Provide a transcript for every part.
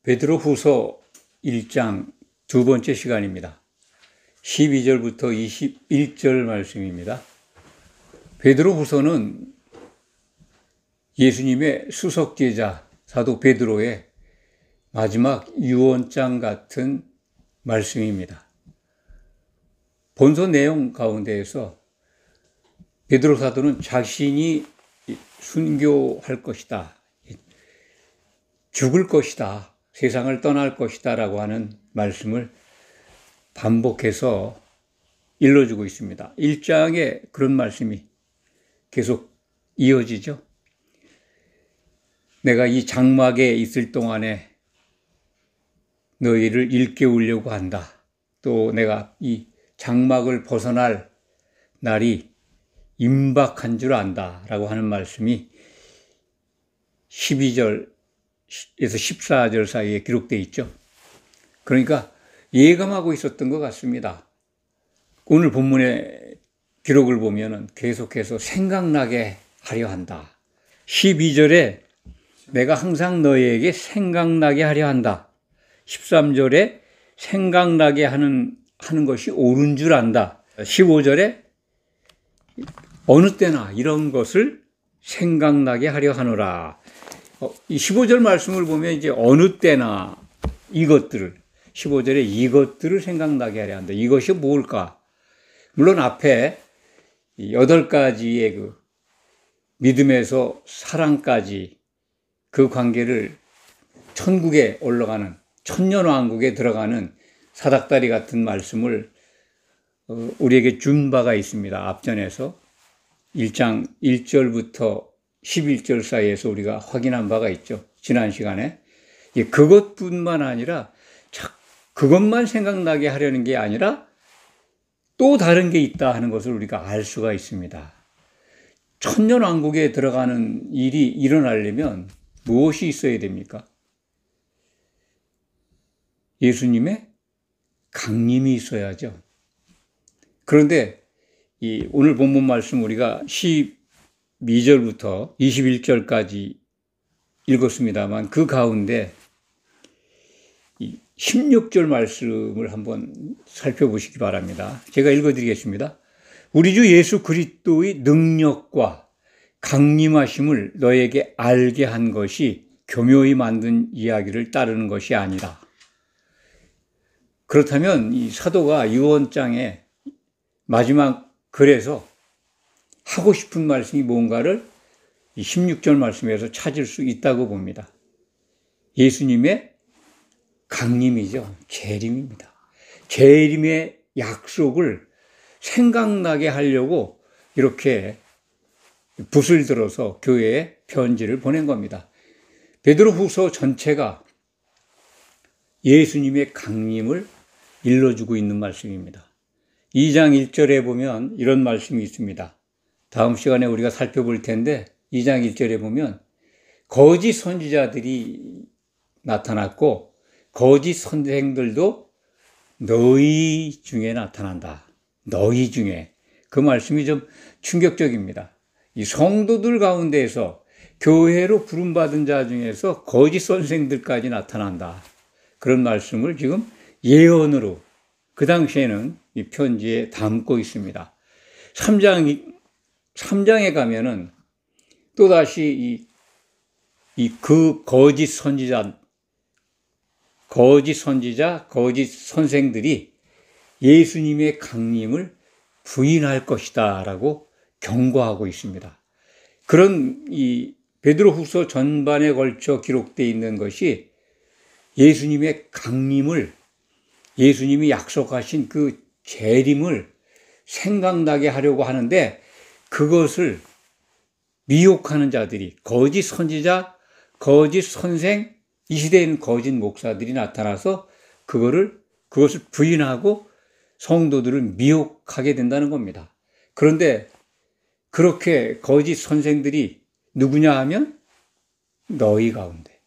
베드로후서 1장 두 번째 시간입니다. 12절부터 21절 말씀입니다. 베드로후서는 예수님의 수석제자 사도 베드로의 마지막 유언장 같은 말씀입니다. 본서 내용 가운데에서 베드로 사도는 자신이 순교할 것이다, 죽을 것이다, 세상을 떠날 것이다 라고 하는 말씀을 반복해서 일러주고 있습니다. 1장에 그런 말씀이 계속 이어지죠. 내가 이 장막에 있을 동안에 너희를 일깨우려고 한다. 또 내가 이 장막을 벗어날 날이 임박한 줄 안다 라고 하는 말씀이 12절에서 14절 사이에 기록되어 있죠. 그러니까 예감하고 있었던 것 같습니다. 오늘 본문의 기록을 보면 계속해서 생각나게 하려 한다. 12절에 내가 항상 너희에게 생각나게 하려 한다. 13절에 생각나게 하는 것이 옳은 줄 안다. 15절에 어느 때나 이런 것을 생각나게 하려 하노라. 이 15절 말씀을 보면 이제 어느 때나 이것들을, 15절에 이것들을 생각나게 하려 한다. 이것이 뭘까? 물론 앞에 8가지의 그 믿음에서 사랑까지 그 관계를 천국에 올라가는, 천년왕국에 들어가는 사닥다리 같은 말씀을 우리에게 준 바가 있습니다. 앞전에서 1장 1절부터 11절 사이에서 우리가 확인한 바가 있죠. 지난 시간에. 그것뿐만 아니라 그것만 생각나게 하려는 게 아니라 또 다른 게 있다 하는 것을 우리가 알 수가 있습니다. 천년왕국에 들어가는 일이 일어나려면 무엇이 있어야 됩니까? 예수님의 강림이 있어야죠. 그런데 오늘 본문 말씀 우리가 12절부터 21절까지 읽었습니다만 그 가운데 16절 말씀을 한번 살펴보시기 바랍니다. 제가 읽어드리겠습니다. 우리 주 예수 그리스도의 능력과 강림하심을 너에게 알게 한 것이 교묘히 만든 이야기를 따르는 것이 아니라. 그렇다면 이 사도가 유언장에 마지막 글에서 하고 싶은 말씀이 뭔가를 이 16절 말씀에서 찾을 수 있다고 봅니다. 예수님의 강림이죠. 재림입니다. 재림의 약속을 생각나게 하려고 이렇게 붓을 들어서 교회에 편지를 보낸 겁니다. 베드로후서 전체가 예수님의 강림을 일러주고 있는 말씀입니다. 2장 1절에 보면 이런 말씀이 있습니다. 다음 시간에 우리가 살펴볼 텐데 2장 1절에 보면 거짓 선지자들이 나타났고 거짓 선생들도 너희 중에 나타난다. 너희 중에. 그 말씀이 좀 충격적입니다. 이 성도들 가운데에서 교회로 부름받은 자 중에서 거짓 선생들까지 나타난다. 그런 말씀을 지금 예언으로 그 당시에는 이 편지에 담고 있습니다. 3장에 가면은 또다시 그 거짓 선지자, 거짓 선생들이 예수님의 강림을 부인할 것이다 라고 경고하고 있습니다. 그런 이 베드로후서 전반에 걸쳐 기록되어 있는 것이 예수님의 강림을, 예수님이 약속하신 그 재림을 생각나게 하려고 하는데 그것을 미혹하는 자들이 거짓 선지자, 거짓 선생, 이 시대에는 거짓 목사들이 나타나서 그것을 부인하고 성도들을 미혹하게 된다는 겁니다. 그런데 그렇게 거짓 선생들이 누구냐 하면 너희 가운데,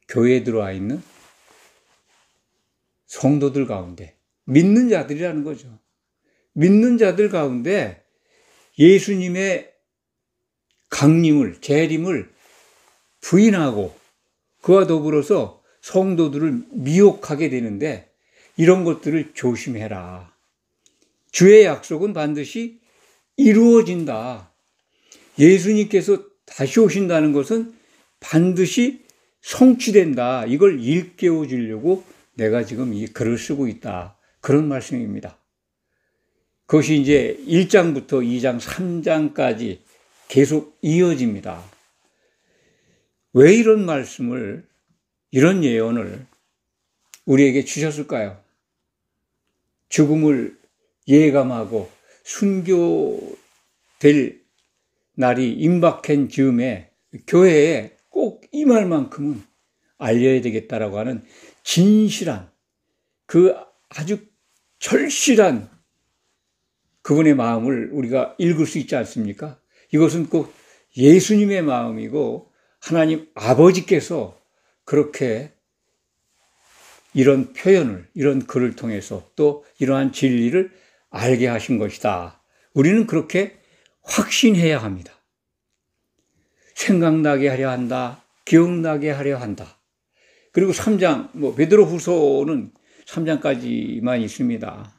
교회에 들어와 있는 성도들 가운데, 믿는 자들이라는 거죠. 믿는 자들 가운데 예수님의 강림을, 재림을 부인하고 그와 더불어서 성도들을 미혹하게 되는데 이런 것들을 조심해라. 주의 약속은 반드시 이루어진다. 예수님께서 다시 오신다는 것은 반드시 성취된다. 이걸 일깨워 주려고 내가 지금 이 글을 쓰고 있다. 그런 말씀입니다. 그것이 이제 1장부터 2장, 3장까지 계속 이어집니다. 왜 이런 말씀을, 이런 예언을 우리에게 주셨을까요? 죽음을 예감하고 순교될 날이 임박한 즈음에 교회에 꼭 이 말만큼은 알려야 되겠다라고 하는 진실한, 그 아주 절실한 그분의 마음을 우리가 읽을 수 있지 않습니까? 이것은 꼭 예수님의 마음이고 하나님 아버지께서 그렇게 이런 표현을, 이런 글을 통해서 또 이러한 진리를 알게 하신 것이다. 우리는 그렇게 확신해야 합니다. 생각나게 하려 한다. 기억나게 하려 한다. 그리고 3장, 베드로후서는 3장까지만 있습니다.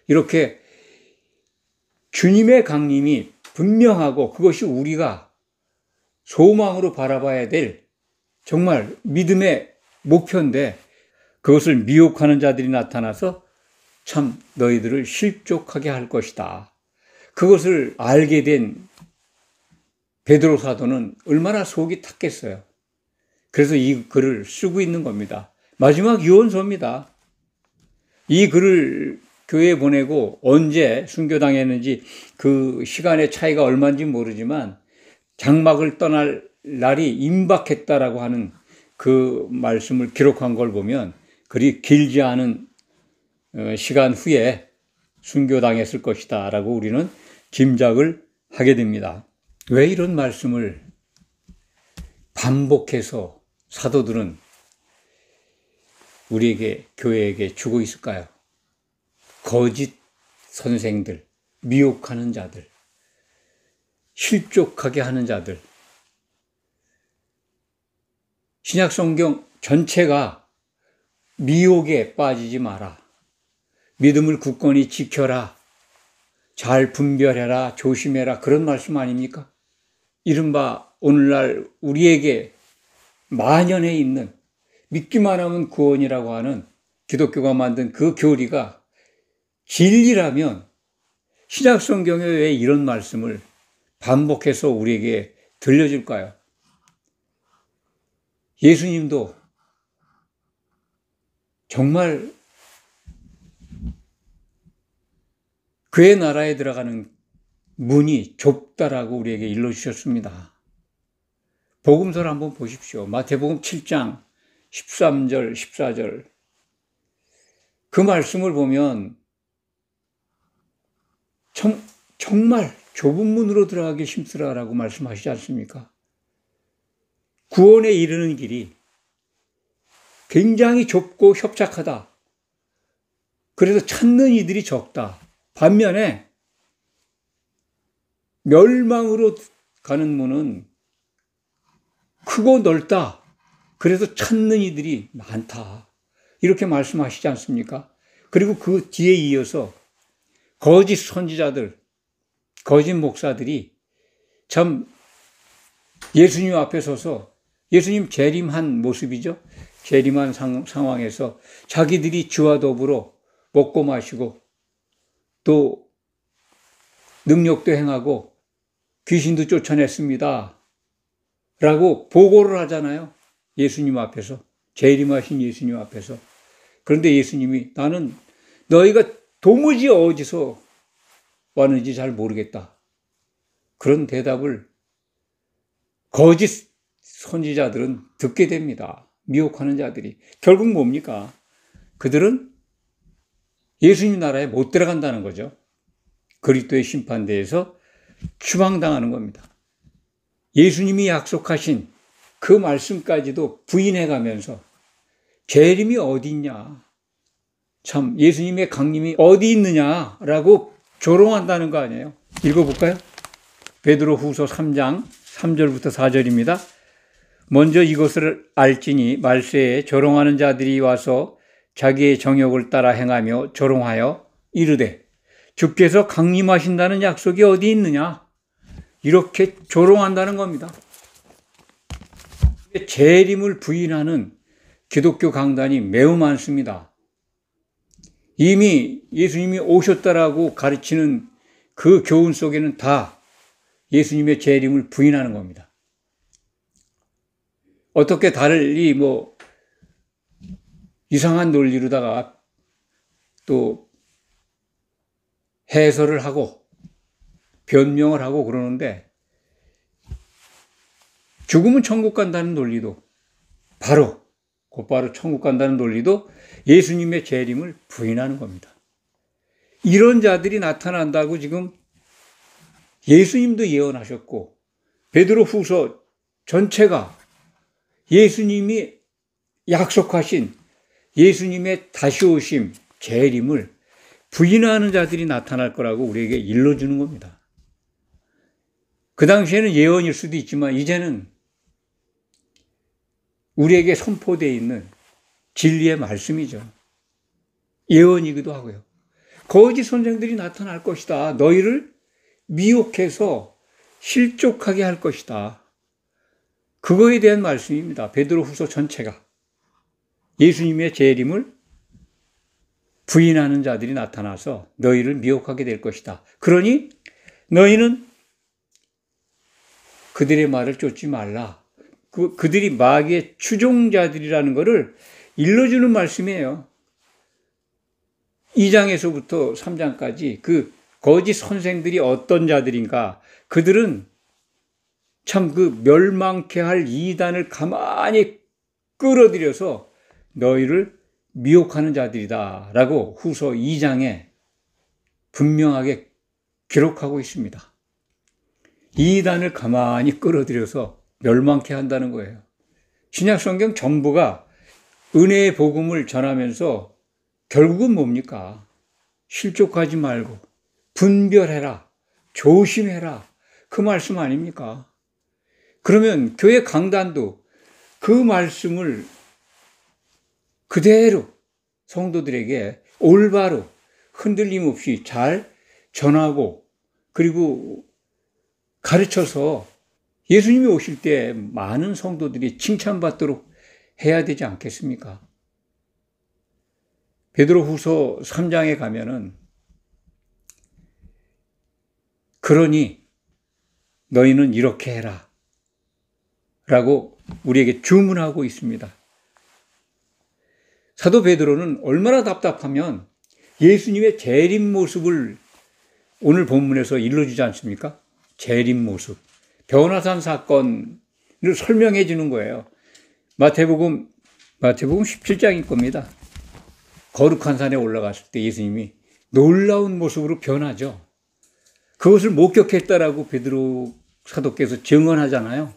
이렇게 주님의 강림이 분명하고 그것이 우리가 소망으로 바라봐야 될 정말 믿음의 목표인데 그것을 미혹하는 자들이 나타나서 참 너희들을 실족하게 할 것이다. 그것을 알게 된 베드로 사도는 얼마나 속이 탔겠어요. 그래서 이 글을 쓰고 있는 겁니다. 마지막 유언서입니다. 이 글을 교회에 보내고 언제 순교당했는지 그 시간의 차이가 얼마인지 모르지만 장막을 떠날 날이 임박했다라고 하는 그 말씀을 기록한 걸 보면 그리 길지 않은 시간 후에 순교당했을 것이다 라고 우리는 짐작을 하게 됩니다. 왜 이런 말씀을 반복해서 사도들은 우리에게, 교회에게 주고 있을까요? 거짓 선생들, 미혹하는 자들, 실족하게 하는 자들. 신약 성경 전체가 미혹에 빠지지 마라. 믿음을 굳건히 지켜라. 잘 분별해라. 조심해라. 그런 말씀 아닙니까? 이른바 오늘날 우리에게 만연해 있는 믿기만 하면 구원이라고 하는 기독교가 만든 그 교리가 진리라면 신약 성경에 왜 이런 말씀을 반복해서 우리에게 들려줄까요? 예수님도 정말 그의 나라에 들어가는 문이 좁다라고 우리에게 일러주셨습니다. 복음서를 한번 보십시오. 마태복음 7장 13절, 14절. 그 말씀을 보면 정말 좁은 문으로 들어가기 힘쓰라라고 말씀하시지 않습니까? 구원에 이르는 길이 굉장히 좁고 협착하다. 그래서 찾는 이들이 적다. 반면에 멸망으로 가는 문은 크고 넓다. 그래서 찾는 이들이 많다. 이렇게 말씀하시지 않습니까? 그리고 그 뒤에 이어서 거짓 선지자들, 거짓 목사들이 참 예수님 앞에 서서 예수님 재림한 모습이죠. 재림한 상황에서 자기들이 주와 더불어 먹고 마시고 또 능력도 행하고 귀신도 쫓아냈습니다. 라고 보고를 하잖아요. 예수님 앞에서. 재림하신 예수님 앞에서. 그런데 예수님이 나는 너희가 도무지 어디서 왔는지 잘 모르겠다. 그런 대답을 거짓 선지자들은 듣게 됩니다. 미혹하는 자들이. 결국 뭡니까? 그들은 예수님 나라에 못 들어간다는 거죠. 그리스도의 심판대에서 추방당하는 겁니다. 예수님이 약속하신 그 말씀까지도 부인해가면서 재림이 어디 있냐, 참 예수님의 강림이 어디 있느냐라고 조롱한다는 거 아니에요. 읽어볼까요? 베드로후서 3장 3절부터 4절입니다. 먼저 이것을 알지니 말세에 조롱하는 자들이 와서 자기의 정욕을 따라 행하며 조롱하여 이르되 주께서 강림하신다는 약속이 어디 있느냐? 이렇게 조롱한다는 겁니다. 재림을 부인하는 기독교 강단이 매우 많습니다. 이미 예수님이 오셨다라고 가르치는 그 교훈 속에는 다 예수님의 재림을 부인하는 겁니다. 어떻게 달리 이상한 논리로다가 또 해설을 하고 변명을 하고 그러는데, 죽으면 천국 간다는 논리도 곧바로 천국 간다는 논리도 예수님의 재림을 부인하는 겁니다. 이런 자들이 나타난다고 지금 예수님도 예언하셨고 베드로후서 전체가 예수님이 약속하신 예수님의 다시 오심, 재림을 부인하는 자들이 나타날 거라고 우리에게 일러주는 겁니다. 그 당시에는 예언일 수도 있지만 이제는 우리에게 선포되어 있는 진리의 말씀이죠. 예언이기도 하고요. 거짓 선생들이 나타날 것이다. 너희를 미혹해서 실족하게 할 것이다. 그거에 대한 말씀입니다. 베드로후서 전체가. 예수님의 재림을 부인하는 자들이 나타나서 너희를 미혹하게 될 것이다. 그러니 너희는 그들의 말을 쫓지 말라. 그들이 마귀의 추종자들이라는 것을 일러주는 말씀이에요. 2장에서부터 3장까지 그 거짓 선생들이 어떤 자들인가. 그들은 참 그 멸망케 할 이단을 가만히 끌어들여서 너희를 미혹하는 자들이다 라고 후서 2장에 분명하게 기록하고 있습니다. 이단을 가만히 끌어들여서 멸망케 한다는 거예요. 신약성경 전부가 은혜의 복음을 전하면서 결국은 뭡니까? 실족하지 말고 분별해라, 조심해라, 그 말씀 아닙니까? 그러면 교회 강단도 그 말씀을 그대로 성도들에게 올바로 흔들림 없이 잘 전하고 그리고 가르쳐서 예수님이 오실 때 많은 성도들이 칭찬받도록 해야 되지 않겠습니까? 베드로후서 3장에 가면은 그러니 너희는 이렇게 해라 라고 우리에게 주문하고 있습니다. 사도 베드로는 얼마나 답답하면 예수님의 재림 모습을 오늘 본문에서 일러주지 않습니까? 재림 모습. 변화산 사건을 설명해 주는 거예요. 마태복음 17장일 겁니다. 거룩한 산에 올라갔을 때 예수님이 놀라운 모습으로 변하죠. 그것을 목격했다라고 베드로 사도께서 증언하잖아요.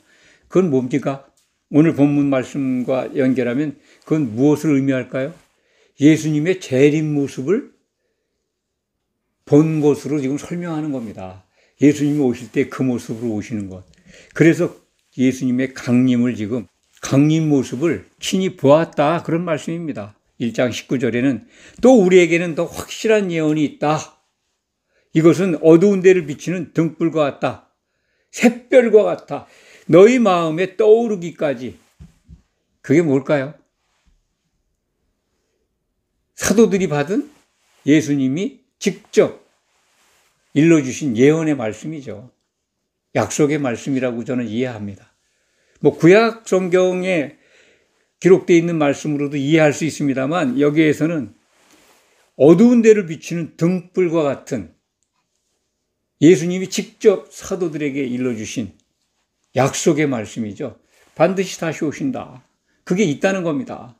그건 뭡니까? 오늘 본문 말씀과 연결하면 그건 무엇을 의미할까요? 예수님의 재림 모습을 본 것으로 지금 설명하는 겁니다. 예수님이 오실 때 그 모습으로 오시는 것. 그래서 예수님의 강림 모습을 친히 보았다. 그런 말씀입니다. 1장 19절에는 또 우리에게는 더 확실한 예언이 있다. 이것은 어두운 데를 비치는 등불과 같다. 샛별과 같아. 너희 마음에 떠오르기까지. 그게 뭘까요? 사도들이 받은 예수님이 직접 일러주신 예언의 말씀이죠. 약속의 말씀이라고 저는 이해합니다. 구약 성경에 기록되어 있는 말씀으로도 이해할 수 있습니다만 여기에서는 어두운 데를 비추는 등불과 같은 예수님이 직접 사도들에게 일러주신 약속의 말씀이죠. 반드시 다시 오신다. 그게 있다는 겁니다.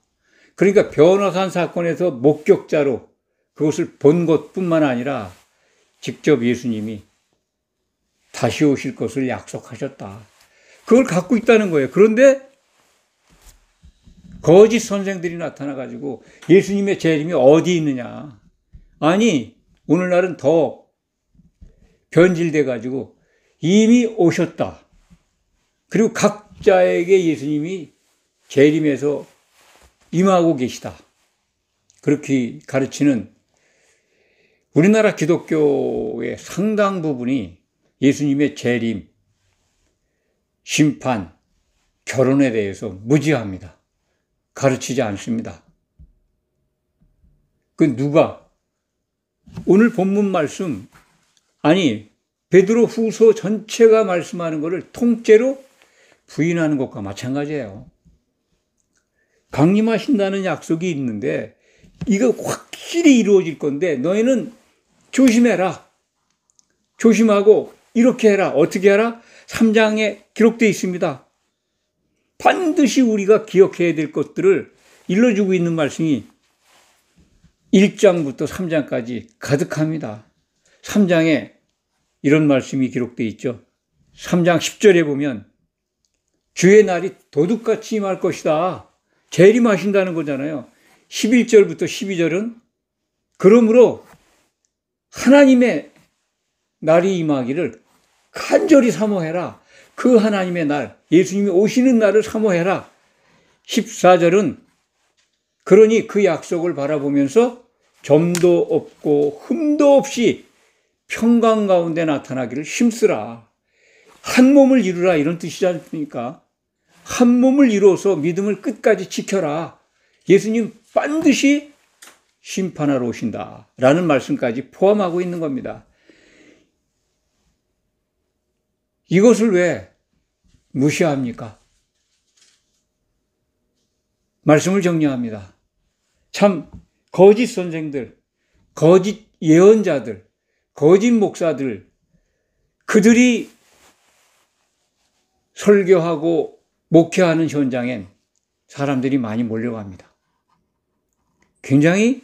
그러니까 변화산 사건에서 목격자로 그것을 본 것뿐만 아니라 직접 예수님이 다시 오실 것을 약속하셨다. 그걸 갖고 있다는 거예요. 그런데 거짓 선생들이 나타나가지고 예수님의 재림이 어디 있느냐. 아니, 오늘날은 더 변질돼가지고 이미 오셨다. 그리고 각 자에게 예수님이 재림해서 임하고 계시다. 그렇게 가르치는 우리나라 기독교의 상당 부분이 예수님의 재림, 심판, 결혼에 대해서 무지합니다. 가르치지 않습니다. 그 누가 오늘 본문 말씀, 아니 베드로 후서 전체가 말씀하는 것을 통째로 부인하는 것과 마찬가지예요. 강림하신다는 약속이 있는데 이거 확실히 이루어질 건데 너희는 조심해라. 조심하고 이렇게 해라. 어떻게 해라? 3장에 기록되어 있습니다. 반드시 우리가 기억해야 될 것들을 일러주고 있는 말씀이 1장부터 3장까지 가득합니다. 3장에 이런 말씀이 기록되어 있죠. 3장 10절에 보면 주의 날이 도둑같이 임할 것이다. 재림하신다는 거잖아요. 11절부터 12절은 그러므로 하나님의 날이 임하기를 간절히 사모해라. 그 하나님의 날, 예수님이 오시는 날을 사모해라. 14절은 그러니 그 약속을 바라보면서 점도 없고 흠도 없이 평강 가운데 나타나기를 힘쓰라. 한 몸을 이루라 이런 뜻이지 않습니까? 한 몸을 이루어서 믿음을 끝까지 지켜라. 예수님 반드시 심판하러 오신다 라는 말씀까지 포함하고 있는 겁니다. 이것을 왜 무시합니까? 말씀을 정리합니다. 참 거짓 선생들, 거짓 예언자들, 거짓 목사들, 그들이 설교하고 목회하는 현장엔 사람들이 많이 몰려갑니다. 굉장히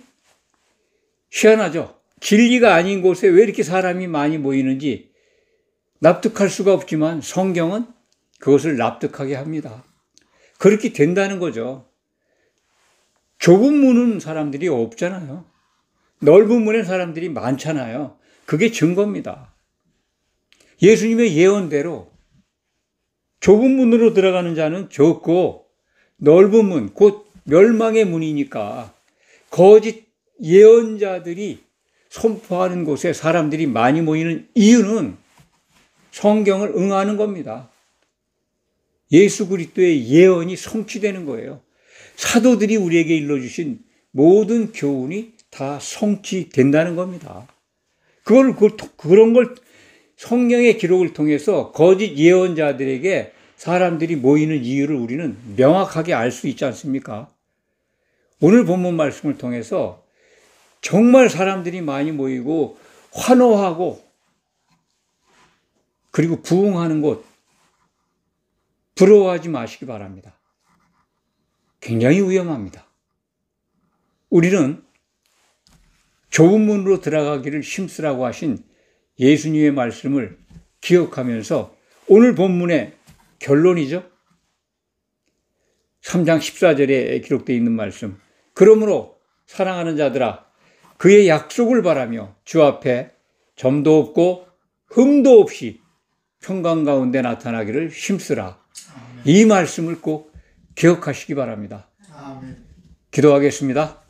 희한하죠. 진리가 아닌 곳에 왜 이렇게 사람이 많이 모이는지 납득할 수가 없지만 성경은 그것을 납득하게 합니다. 그렇게 된다는 거죠. 좁은 문은 사람들이 없잖아요. 넓은 문에 사람들이 많잖아요. 그게 증거입니다. 예수님의 예언대로 좁은 문으로 들어가는 자는 적고 넓은 문, 곧 멸망의 문이니까 거짓 예언자들이 선포하는 곳에 사람들이 많이 모이는 이유는 성경을 응하는 겁니다. 예수 그리스도의 예언이 성취되는 거예요. 사도들이 우리에게 일러주신 모든 교훈이 다 성취된다는 겁니다. 그런 걸 성경의 기록을 통해서 거짓 예언자들에게 사람들이 모이는 이유를 우리는 명확하게 알 수 있지 않습니까? 오늘 본문 말씀을 통해서 정말 사람들이 많이 모이고 환호하고 그리고 부흥하는 곳 부러워하지 마시기 바랍니다. 굉장히 위험합니다. 우리는 좁은 문으로 들어가기를 힘쓰라고 하신 예수님의 말씀을 기억하면서 오늘 본문의 결론이죠. 3장 14절에 기록되어 있는 말씀. 그러므로 사랑하는 자들아 그의 약속을 바라며 주 앞에 점도 없고 흠도 없이 평강 가운데 나타나기를 힘쓰라. 아멘. 이 말씀을 꼭 기억하시기 바랍니다. 아멘. 기도하겠습니다.